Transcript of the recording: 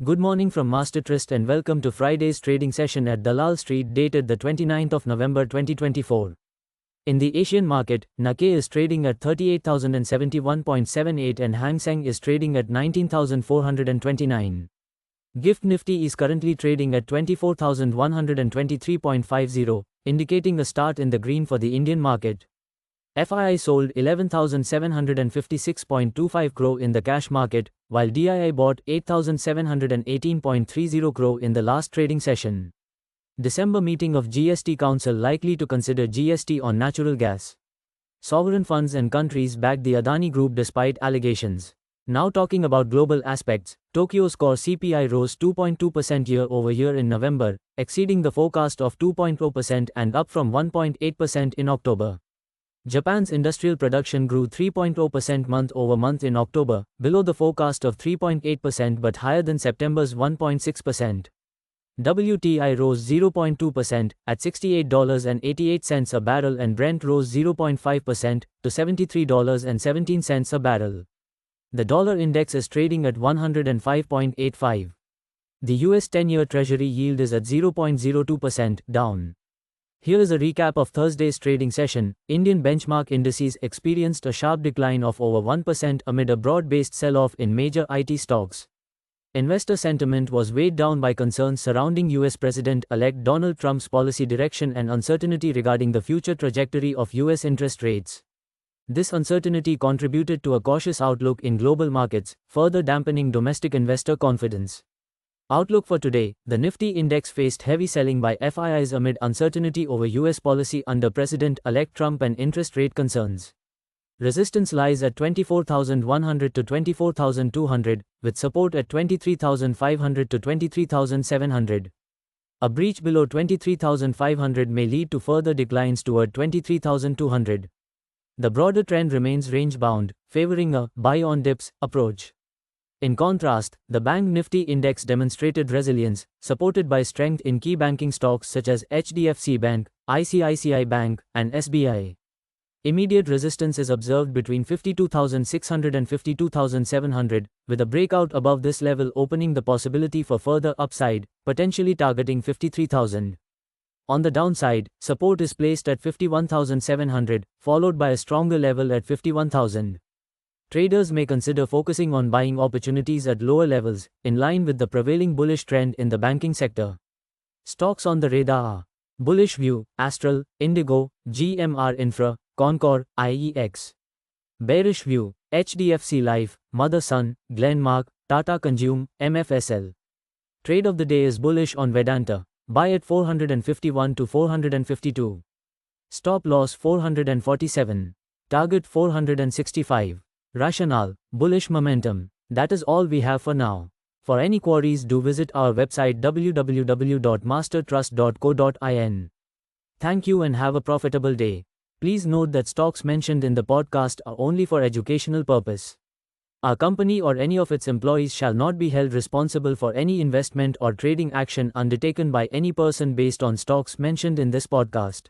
Good morning from Master Trust and welcome to Friday's trading session at Dalal Street dated the 29th of November 2024. In the Asian market, Nikkei is trading at 38,071.78 and Hang Seng is trading at 19,429. GIFT Nifty is currently trading at 24,123.50, indicating a start in the green for the Indian market. FII sold 11,756.25 crore in the cash market, while DII bought 8,718.30 crore in the last trading session. December meeting of GST Council likely to consider GST on natural gas. Sovereign funds and countries backed the Adani Group despite allegations. Now talking about global aspects, Tokyo's core CPI rose 2.2% year-over-year in November, exceeding the forecast of 2.0% and up from 1.8% in October. Japan's industrial production grew 3.0% month-over-month in October, below the forecast of 3.8% but higher than September's 1.6%. WTI rose 0.2% at $68.88 a barrel and Brent rose 0.5% to $73.17 a barrel. The dollar index is trading at 105.85. The US 10-year Treasury yield is at 0.02%, down. Here is a recap of Thursday's trading session. Indian benchmark indices experienced a sharp decline of over 1% amid a broad-based sell-off in major IT stocks. Investor sentiment was weighed down by concerns surrounding US President-elect Donald Trump's policy direction and uncertainty regarding the future trajectory of US interest rates. This uncertainty contributed to a cautious outlook in global markets, further dampening domestic investor confidence. Outlook for today: the Nifty index faced heavy selling by FIIs amid uncertainty over US policy under President-elect Trump and interest rate concerns. Resistance lies at 24,100 to 24,200, with support at 23,500 to 23,700. A breach below 23,500 may lead to further declines toward 23,200. The broader trend remains range-bound, favoring a buy-on-dips approach. In contrast, the Bank Nifty index demonstrated resilience, supported by strength in key banking stocks such as HDFC Bank, ICICI Bank, and SBI. Immediate resistance is observed between 52,600 and 52,700, with a breakout above this level opening the possibility for further upside, potentially targeting 53,000. On the downside, support is placed at 51,700, followed by a stronger level at 51,000. Traders may consider focusing on buying opportunities at lower levels, in line with the prevailing bullish trend in the banking sector. Stocks on the radar are: bullish view, Astral, Indigo, GMR Infra, Concor, IEX. Bearish view, HDFC Life, Motherson, Glenmark, Tata Consume, MFSL. Trade of the day is bullish on Vedanta. Buy at 451 to 452. Stop loss 447. Target 465. Rationale: bullish momentum. That is all we have for now. For any queries, do visit our website www.mastertrust.co.in. Thank you and have a profitable day. Please note that stocks mentioned in the podcast are only for educational purpose. Our company or any of its employees shall not be held responsible for any investment or trading action undertaken by any person based on stocks mentioned in this podcast.